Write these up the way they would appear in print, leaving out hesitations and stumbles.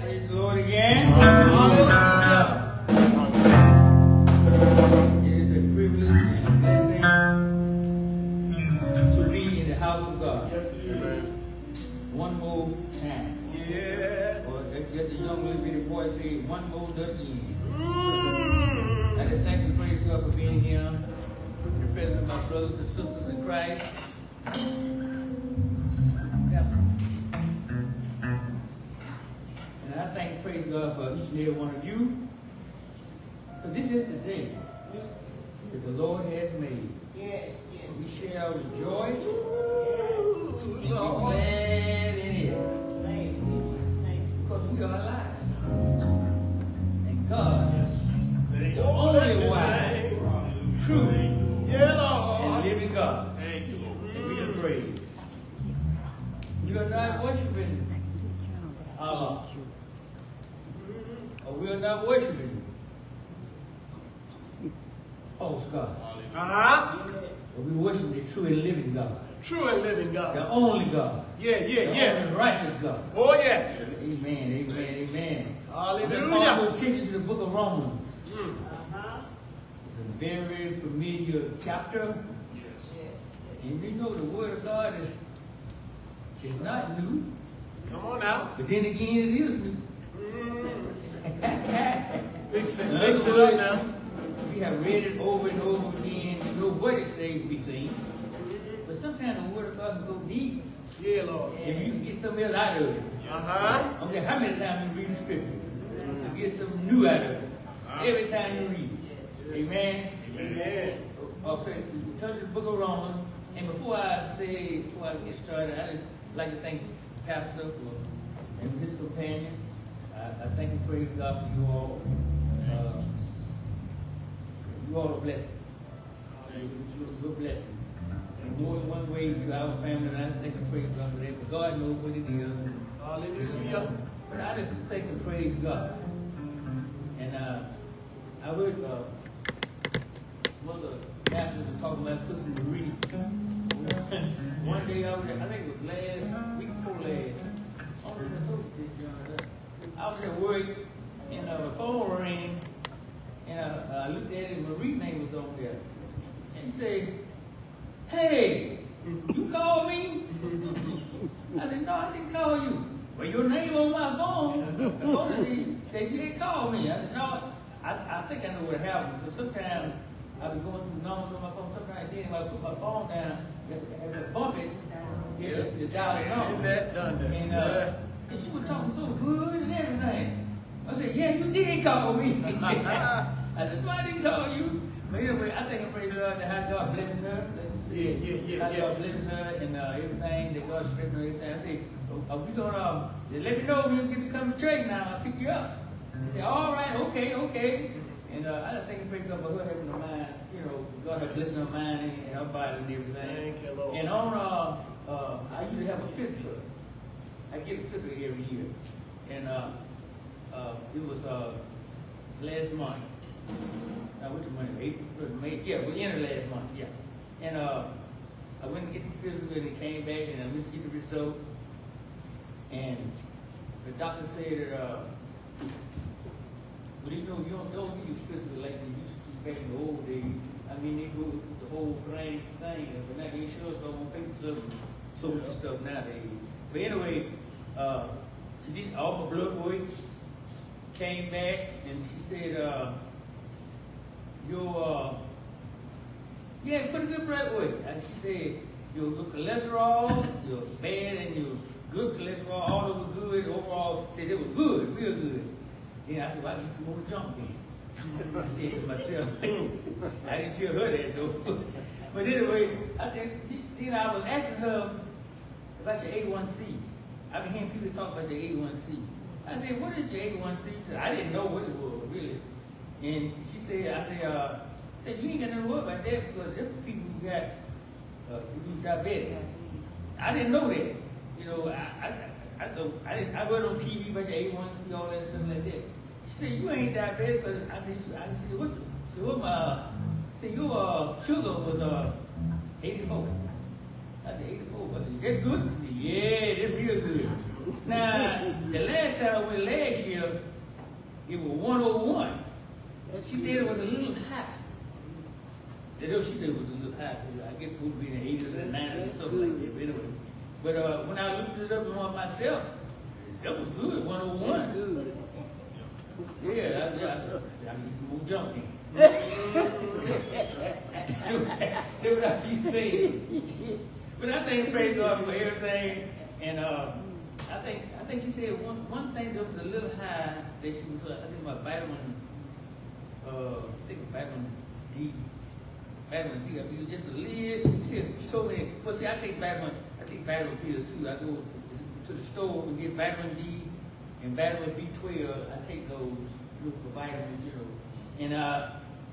Praise the Lord again. Hallelujah. It is a privilege and a blessing to be in the house of God. Yes, it is. One more time. Yeah. Or as the young little bitty boy say, one more again. Mm. I just thank and praise God for being here in the presence of my brothers and sisters in Christ. And I thank and praise God for each and every one of you. For this is the day that the Lord has made. Yes, yes. We shall rejoice and be Lord. glad in it. Thank you. Thank you. Because we are alive. And God is the Oh, only bless your wise, name. true, Yeah, and Lord. living God. Thank you, Lord. And we can praise. You are not worshiping Allah. Or we are not worshiping false God. Uh-huh. But we worship the true and living God. True and living The God. only God. Yeah, The yeah. only righteous God. Oh, yeah. Amen, amen, amen. Hallelujah. Let's also take you to the book of Romans. Mm. Uh-huh. It's a very familiar chapter. Yes. And we know the word of God is not new. Come on now. But then again, it is new. Mix it In up other now. words, we have read it over and over again. You know what it says we think. But sometimes the word of God can go deep. Yeah, Lord. If you can get something else out of it. Uh-huh. I mean, how many times you read the scripture? You get something new out of it. Every time you read it. Amen. Amen. Okay, we turn to the book of Romans. And before I get started, I just like to thank Pastor and his companion. I thank and praise God for you all. You all are blessed. It was a good blessing. In more than one way to our family, and I thank and praise God for that. But God knows what it is. Hallelujah. But I just thank and praise God. And I heard Mother Pastor was talking about Sister Marie. One day I think it was week before last. I was at work and the phone rang and I looked at it and Marie's name was on there. She said, "Hey, you called me?" I said, "No, I didn't call you." "Well, your name on my phone. They did call me." I said, "No, I think I know what happened. So sometimes I be going through numbers on my phone. Sometimes then if I put my phone down, if I bump it, the dial it Ain't on. that done that? And she was talking so good and everything. I said, "Yeah, you did call me." I said, "No, I didn't call you." But anyway, I think I'm pretty glad that how God blessing her. Yeah. How God blessing her and everything, that God strengthening her, everything. I said, "Are we gonna let me know when you get to come to church now? I'll pick you up." She said, "All right, okay. And I just think and praise God for her having her mind, God has blessed her mind and her body and everything. Thank you, Lord. And on, I usually have a physical. I get a physical every year. And it was last month. Which month? April, May? Yeah, we ended last month, yeah. And I went to get the physical and it came back and I went to see the result. And the doctor said that, well, you don't use physical like they used to back in the old days. I mean, they go with the whole thing, but now they insurance don't want to pay for so much stuff nowadays. But anyway, she did all my blood work, came back, and she said, you had pretty good blood work. And she said, your cholesterol, your bad and your good cholesterol, all of it was good. Overall, said it was good, real good. Then I said, well, I need some more junk then. I said to myself, I didn't tell her that though. But anyway, I think, then I was asking her about your A1C. I've been hearing people talk about the A1C. I said, what is your A1C? I didn't know what it was, really. And she said, I said, you ain't got nothing to worry about that because there's people who got diabetes. I didn't know that. I heard on TV about the A1C, all that stuff like that. She said, you ain't diabetic, but I said, what your sugar was 84. I said, 84, but is that good? She said, yeah, that's real good. Now, the last last time I went last year, it was 101. She said it was a little hot. She said it was a little hot. I guess it would be in the 80s or the 90s or something like that. But anyway. But when I looked it up on myself, that was good, 101. Good. Yeah, I need some more junk in. That's what I be saying. But I think praise God for everything. And I think she said one thing that was a little high that she was, I think about vitamin D. Vitamin D. I mean, just a little. She told me, well, see, I take vitamin pills too. I go to the store and get vitamin D and vitamin B12. I take those for vitamins, you know. And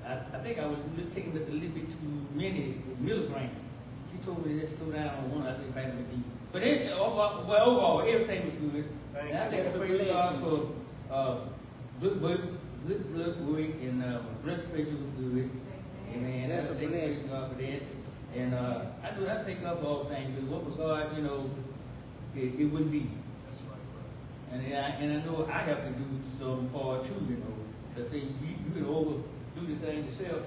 I think I was taking just a little bit too many milligrams. She told me to just slow down on one. I think vitamin D. But overall, everything was good. And I think I praise God for good blood work and my blood pressure was good. Amen. That's a big praise God for that. And I thank God for all things. Because what was God, you know, it wouldn't be. That's right, brother. And I know I have to do some part too, you know. Let's say you can overdo the thing yourself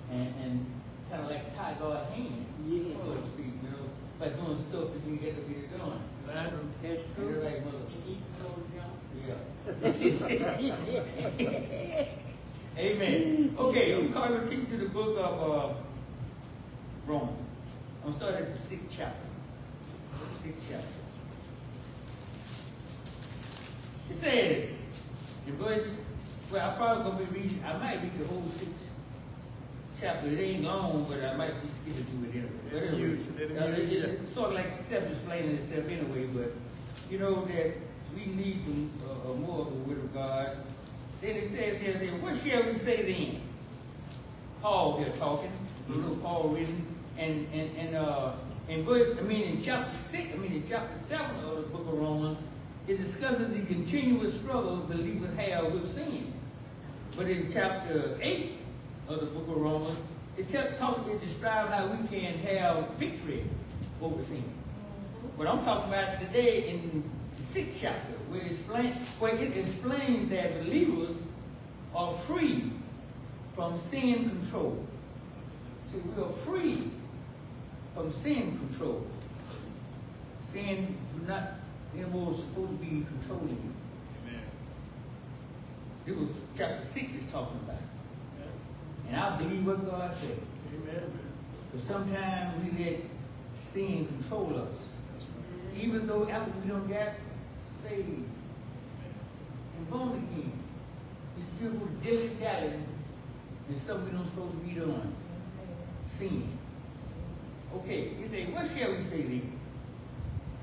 and kind of like tie God's hand, so to speak, you know, by doing stuff that you get to be doing. That's true. You're right, mother. You need to know, John. Yeah. Amen. Okay, I'm going to teach you the book of Romans. I'm starting at the 6th chapter. 6th chapter. It says, in verse, well, I'm probably going to be reading, I might read the whole 6th chapter. It ain't long, but I might just skip it through it anyway. It's sort of like self-explaining itself anyway, but you know that we need more of the Word of God. Then it says here, what shall we say then? Paul here talking, you know, Paul written, and in verse, in chapter 7 of the book of Romans, it discusses the continuous struggle believers have with sin. But in chapter 8 of the book of Romans, it describes how we can have victory over sin. What I'm talking about today in the 6th chapter, where it explains that believers are free from sin control. See, we are free from sin control. Sin do not anymore supposed to be controlling you. Amen. This was chapter 6 is talking about. And I believe what God said. Amen. But sometimes we let sin control us. That's right. Even though after we don't get saved and born again, we still go dilly-dally in something we don't supposed to be doing. Sin. Okay, you say, what shall we say then?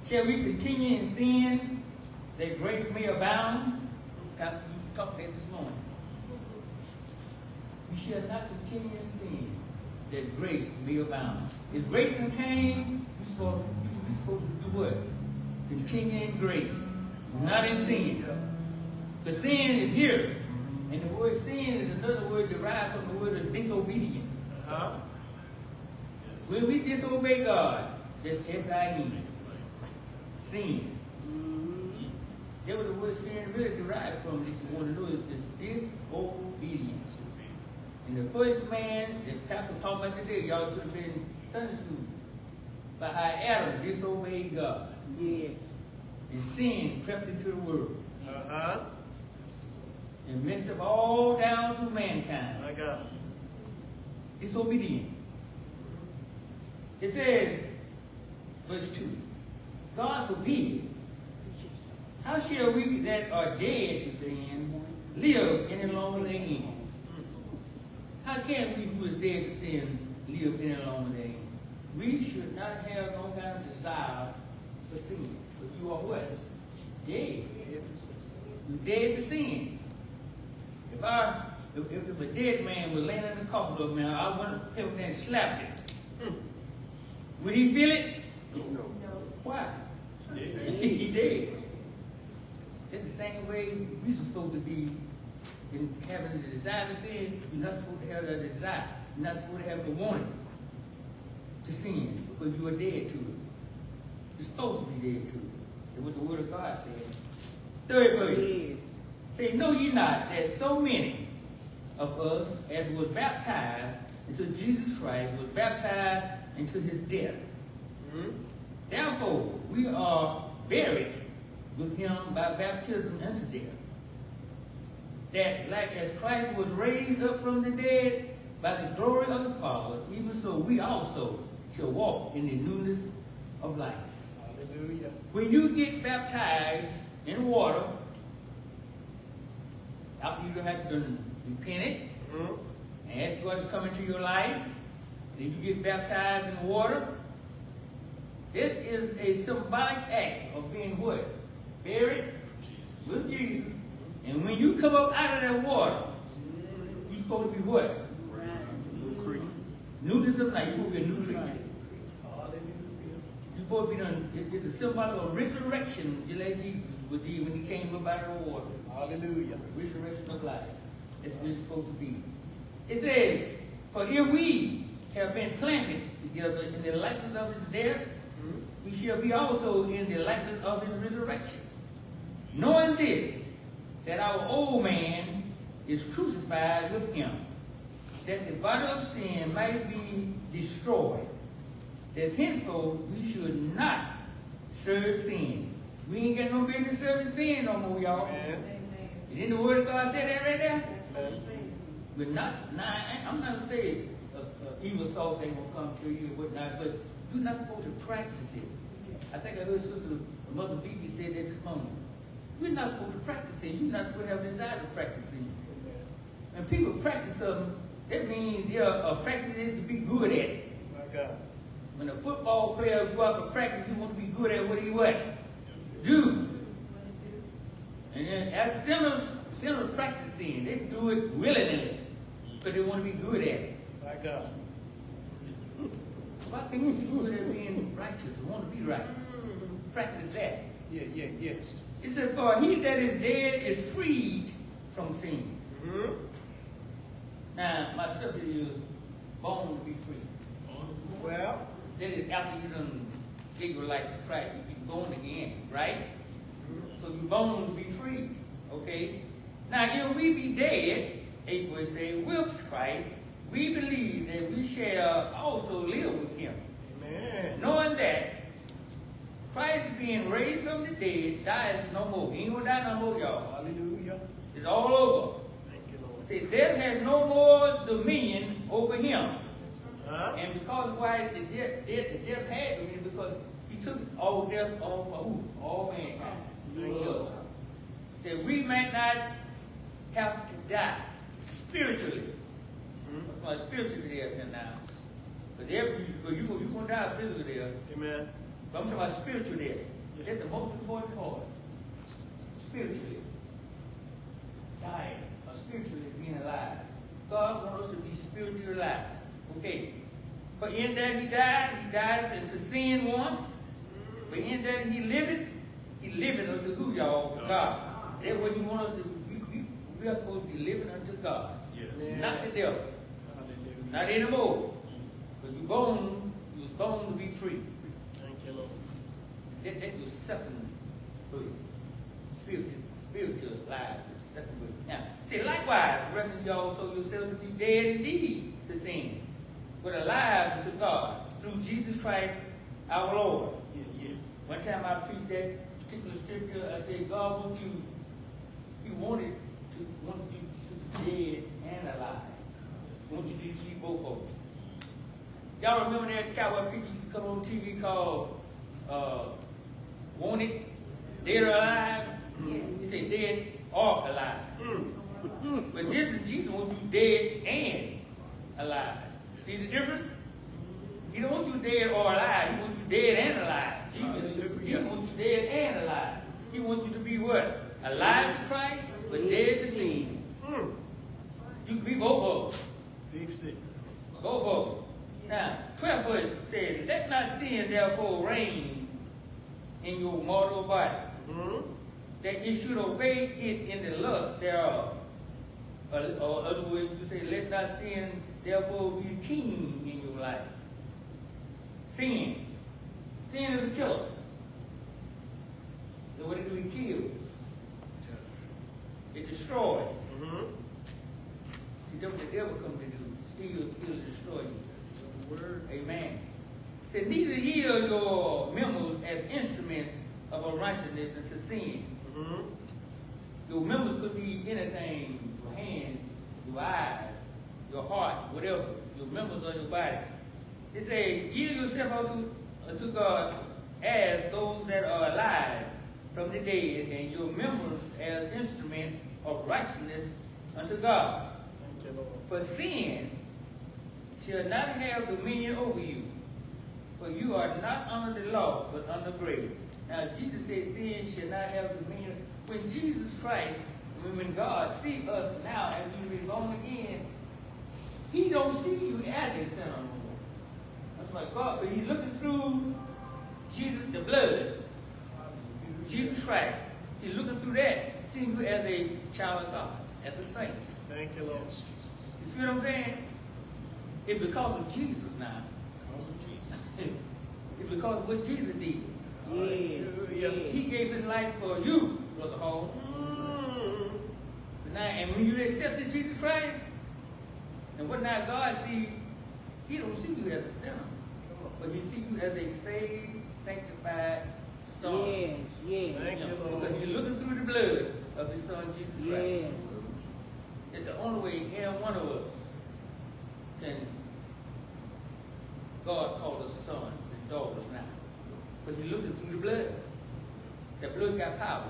Shall we continue in sin that grace may abound? After you talked about this morning. We shall not continue in sin that grace may abound. If grace came, you're supposed to do what? Continue in grace, not in sin. The sin is here. And the word sin is another word derived from the word of disobedient. When we disobey God, that's S-I-N. Sin. That was the word sin really derived from. This want to know is disobedience. And the first man that Pastor talked about today, y'all should have been in Sunday school, about how Adam disobeyed God. Yeah. And sin crept into the world. Uh-huh. And messed up all down through mankind. My God. Disobedient. It says, verse 2, God forbid, how shall we that are dead to sin live any longer therein? How can we who is dead to sin live any longer therein? We should not have no kind of desire for sin. But you are what? Dead. You're dead to sin. If a dead man was laying in the coffin of man, I went up there and slapped it. Would he feel it? No. Why? He dead. It's the same way we're supposed to be in having the desire to sin. You're not supposed to have the desire. You're not supposed to have the wanting to sin because you are dead to it. You're supposed to be dead to it. That's what the Word of God says. Third verse. Say, know ye not that so many of us as was baptized into Jesus Christ was baptized into his death. Therefore, we are buried with him by baptism into death. That like as Christ was raised up from the dead by the glory of the Father, even so we also shall walk in the newness of life. Hallelujah. When you get baptized in water, after you have done repented and ask God to come into your life, then you get baptized in water. It is a symbolic act of being what? Buried with Jesus. And when you come up out of that water, you're supposed to be what? Newness of life. You're supposed to be a new creature. Hallelujah. You're supposed to be done. It's a symbol of resurrection, just like Jesus did when he came up out of the water. Hallelujah. Resurrection of life. That's what it's supposed to be. It says, for if we have been planted together in the likeness of his death, we shall be also in the likeness of his resurrection. Knowing this, that our old man is crucified with him, that the body of sin might be destroyed, that henceforth we should not serve sin. We ain't got no business serving sin no more, y'all. Amen. Didn't the word of God say that right there? Amen. We're not, now, I'm not saying evil thoughts ain't gonna come to you or whatnot, but you're not supposed to practice it. I think I heard Sister Mother Beebe say that this morning. We're not supposed to practice it. You're not supposed to have a desire to practice it. When people practice something, that means they're practicing it to be good at it. My God. When a football player go out for practice, he want to be good at what he what? Do. And then as sinners practice sin, they do it willingly because they want to be good at it. My God. Why can't you be good at being righteous and want to be right? Practice that. Yes. It said, for he that is dead is freed from sin. Now, my subject is born to be free. Well, That is after you done gave your life to Christ, you be born again, right? So you're born to be free, okay? Now, if we be dead, 8 verse say, with Christ, we believe that we shall also live with him. amen. Knowing that Christ being raised from the dead dies no more. He ain't gonna die no more, y'all. Hallelujah. It's all over. Thank you, Lord. See, death has no more dominion over him. Huh? And because why the death had dominion, because he took all death on for who? All mankind. Thank you, Lord. That we might not have to die spiritually. That's why spiritually death here now. But you're going to die physically death. Amen. But I'm talking about spiritual death. Yes. That's the most important part. Spiritually. Dying. Or spiritually being alive. God wants us to be spiritually alive. Okay. For in that he died into sin once. But in that he liveth unto who, y'all? God. That's what he wants us to do. We are supposed to be living unto God. Yes. Not the devil. Hallelujah. Not anymore. Because you was born to be free. Thank you, Lord. That was second birth. Spiritual life was the second birth. Now, say likewise, reckon you also yourselves to be dead indeed to sin, but alive to God through Jesus Christ our Lord. Yeah. One time I preached that particular scripture, I said, God He wanted you to be dead and alive. He wanted you to see both of them. Y'all remember that cowboy preacher used to come on TV called Wanted, Dead or Alive? He said dead or alive. But this is Jesus wants you dead and alive. See the difference? He don't want you dead or alive. He wants you dead and alive. Jesus wants you dead and alive. He wants you to be what? Alive to Christ, but dead to sin. You can be both of them. Big stick. Both of them. Now, 12 verse says, let not sin therefore reign in your mortal body, that you should obey it in the lust thereof. Or other words, you say, let not sin therefore be king in your life. Sin is a killer. So what do we kill? It destroys. Mm-hmm. See, that's what the devil come to do. Steal, kill, and destroy you. That's the word. Amen. Say, neither yield your members as instruments of unrighteousness unto sin. Mm-hmm. Your members could be anything, your hand, your eyes, your heart, whatever. Your members of your body. It says, yield yourself unto God as those that are alive from the dead, and your members as instrument of righteousness unto God. Thank you, Lord. For sin shall not have dominion over you, for you are not under the law, but under grace. Now, Jesus says sin shall not have dominion. When Jesus Christ, when God sees us now as we've been born again, He don't see you as a sinner no more. That's like God, but He's looking through Jesus, the blood, Jesus Christ. He's looking through that, seeing you as a child of God, as a saint. Thank you, Lord. You see what I'm saying? It's because of Jesus now. Because of Jesus. It's because of what Jesus did. Hallelujah. He gave His life for you, Brother Hall. Now, and when you accepted Jesus Christ, and what now God see, He don't see you as a sinner, but He see you as a saved, sanctified son. Yes, yes. Thank you, Lord. Because He's looking through the blood of His Son Jesus Christ. Yes. It's the only way any one of us can God called us sons and daughters now. But He's looking through the blood. The blood got power.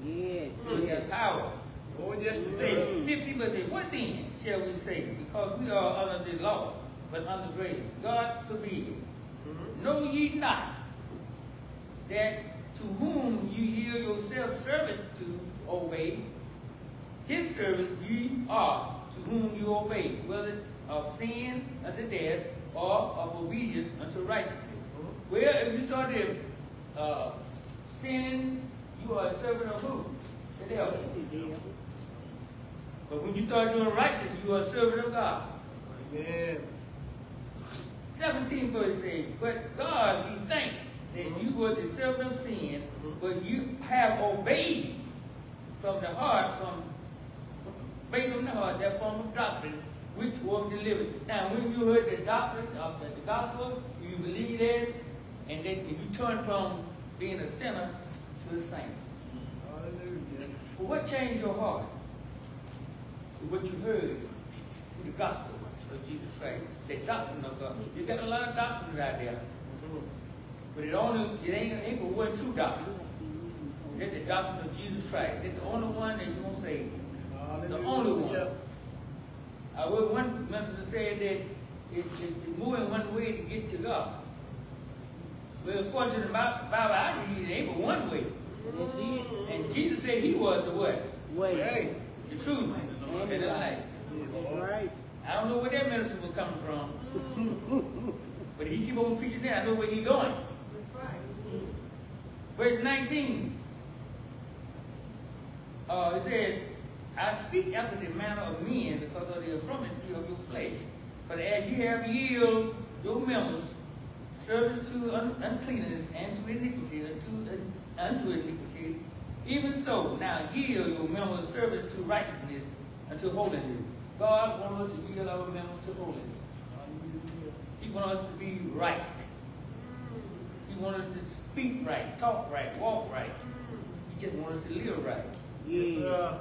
Yes, Blood yes. got power. Oh, yes, it Say, does. 50 but say, what then shall we say? Because we are under the law, but under grace. God forbid. Mhm. Know ye not that to whom you yield yourself servant to obey, His servant ye are, to whom you obey, whether of sin unto death or of obedience unto righteousness. Well, if you started sinning, you are a servant of who? The devil. But when you start doing righteousness, you are a servant of God. Amen. 17 verse says, but God be thanked that you were the servant of sin, but you have obeyed from the heart, obeyed from the heart that form of doctrine which was delivered. Now, when you heard the doctrine of the gospel, you believe it, and then you turn from being a sinner to a saint. Hallelujah. But what changed your heart? What you heard through the gospel of Jesus Christ, the doctrine of God. You got a lot of doctrines out there, but it ain't but one true doctrine. That's the doctrine of Jesus Christ. It's the only one that you won't save. The only one. I heard one minister say that it's more than one way to get to God. Well, according to the Bible I read, it ain't but one way. That's it. And Jesus said He was the what? Wait. Hey. The truth and the life. That's right. I don't know where that minister was coming from. But he keep on preaching that. I know where he's going. That's right. Verse 19. It says, I speak after the manner of men because of the infirmity of your flesh. But as you have yielded your members, servants to uncleanness and to iniquity, unto iniquity, even so, now yield your members servants to righteousness, unto holiness. God wants us to yield our members to holiness. He wants us to be right. He wants us to speak right, talk right, walk right. He just wants us to live right. Yes, Yes. sir.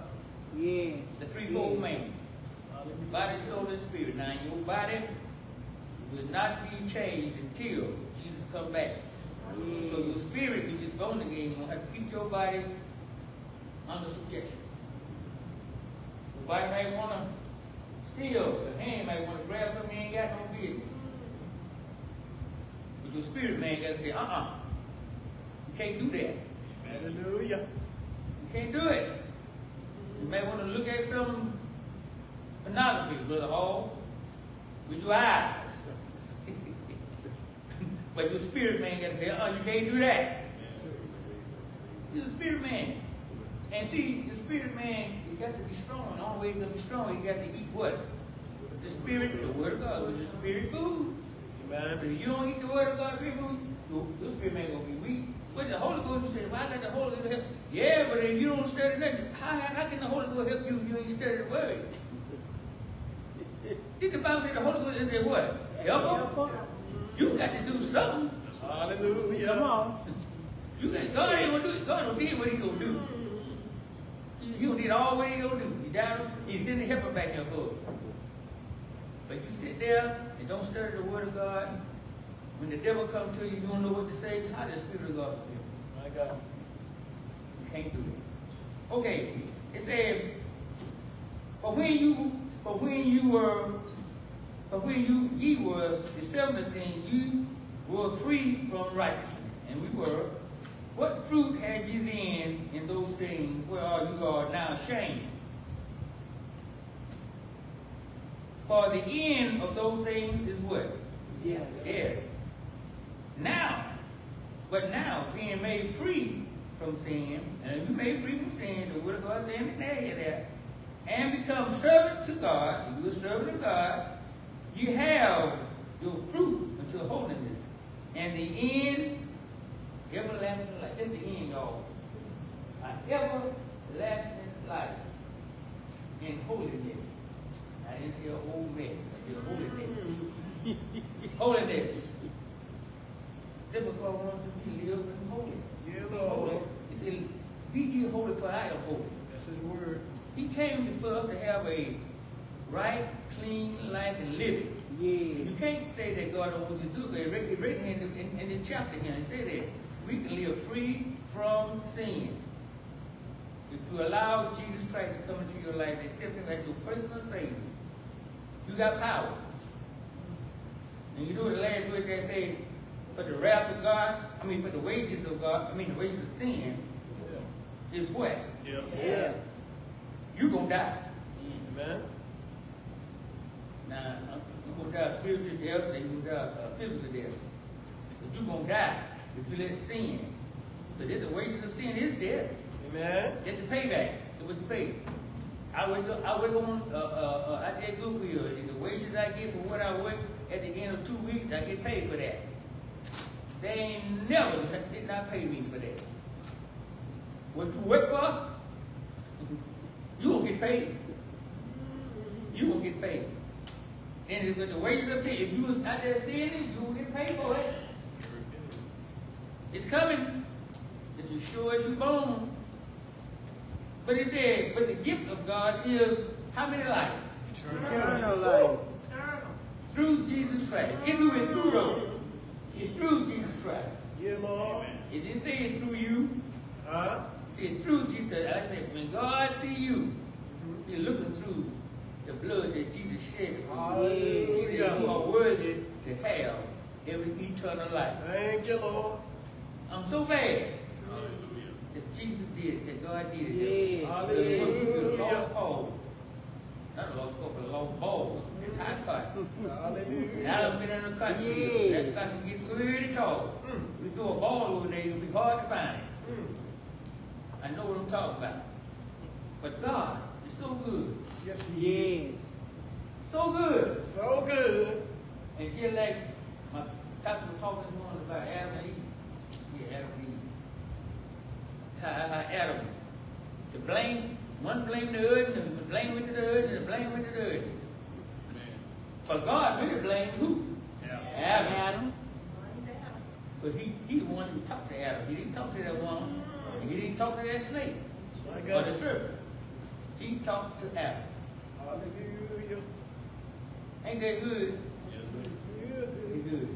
Yes. The threefold man, Hallelujah. body, soul, and spirit. Now, your body will not be changed until Jesus comes back. So your spirit, which is born again, will have to keep your body under subjection. Your body might want to steal, the hand might want to grab something you ain't got no business. But your spirit man got to say, you can't do that. Hallelujah. You can't do it. You may want to look at some pornography, Brother Hall, with your eyes. But your spirit man got to say, you can't do that. You're the spirit man. And see, the spirit man, you got to be strong. The only way you're going to be strong, you got to eat what? The spirit, the word of God, which is spirit food. But Amen. if you don't eat the word of God, spirit food, your spirit man going to be weak. With the Holy Ghost, you say, well, I got the Holy Ghost to help. Yeah, but if you don't study nothing, how can the Holy Ghost help you if you ain't studied the word? Did the Bible say the Holy Ghost say what? Help them? You got to do something. Hallelujah. Come on. God ain't gonna do it. God don't do what he gonna do. He don't need all what he gonna do. He down, he's sending helper back here for it. But you sit there and don't study the word of God. When the devil comes to you, you don't know what to say. How does the Spirit of God help you? My God. You can't do it. Okay, it said, ye were the servants, and you were free from righteousness, and we were. What fruit had you then in those things whereof you are now ashamed? For the end of those things is what? Yes. Death. But now, being made free from sin, and you made free from sin, the word of God saying it there, and become servant to God, you're a servant of God, you have your fruit unto holiness, and the end, everlasting life. That's the end, y'all. An everlasting life in holiness. I didn't say a whole mess. I said holiness. Holiness. That's what God wants to be, live in holy. Yeah, Lord. He said, be ye holy, for I am holy. That's his word. He came for us to have a right, clean life and live it. Yeah. You can't say that God don't want you to do it. It's written in the chapter here. It said that we can live free from sin. If you allow Jesus Christ to come into your life, accept him as your personal Savior, you got power. And you know the last word they say, for the wrath of God, for the wages of God, the wages of sin is what? Yeah. You gonna die. Amen. Now, you're going to die spiritual death, and you're going to die physical death. But you're going to die if you let sin. But the wages of sin is death. Amen. Get the payback. That's what you pay. I did good for you. And the wages I get for what I work at the end of 2 weeks, I get paid for that. They ain't never did not pay me for that. What you work for, you gonna get paid. You gonna get paid. And with the wages of sin, if you was out there sinning, you will get paid for it. It's coming. It's as sure as you're born. But it said, but the gift of God is how many lives? Eternal life. Through Jesus Christ. It's who is through though. It's through Jesus Christ. Yeah, Lord. It didn't say it through you. Huh? It said through Jesus. Like I said, when God see you, He's looking through the blood that Jesus shed for you. He see that you are worthy to have every eternal life. Thank you, Lord. I'm so glad that Jesus did it, that God did it. Yeah. Hallelujah. The lost cause. Not a lost cause, but a lost ball. And high cut. And Hallelujah. I done been in the cut field. That cut can get pretty tall. We throw a ball over there, it'll be hard to find. I know what I'm talking about. But God is so good. Yes, he is. Yes. So good. So good. And just like my pastor was talking this morning about Adam and Eve. Yeah, Adam and Eve. How Adam, the blame, one blamed the other, and the blame went to the other, and the blame went to the other. But God really blamed who? Adam. Adam. But he the one who talked to Adam. He didn't talk to that woman. And he didn't talk to that snake. My Or God. the serpent. He talked to Adam. Hallelujah. Ain't that good? Good. It's good.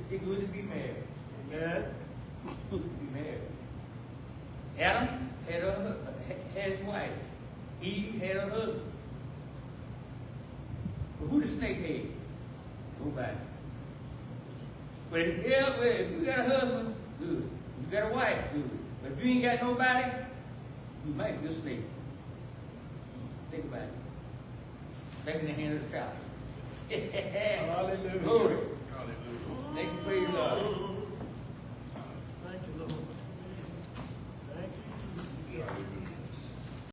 It's good to be married. Amen. To be married. Adam had his wife. Eve had her husband. But who the snake had? Nobody. But if you got a husband, good. If you got a wife, good. But if you ain't got nobody, you might be a snake. Think about it. Back in the hand of the child. Hallelujah. Glory. Hallelujah. Thank you, praise God.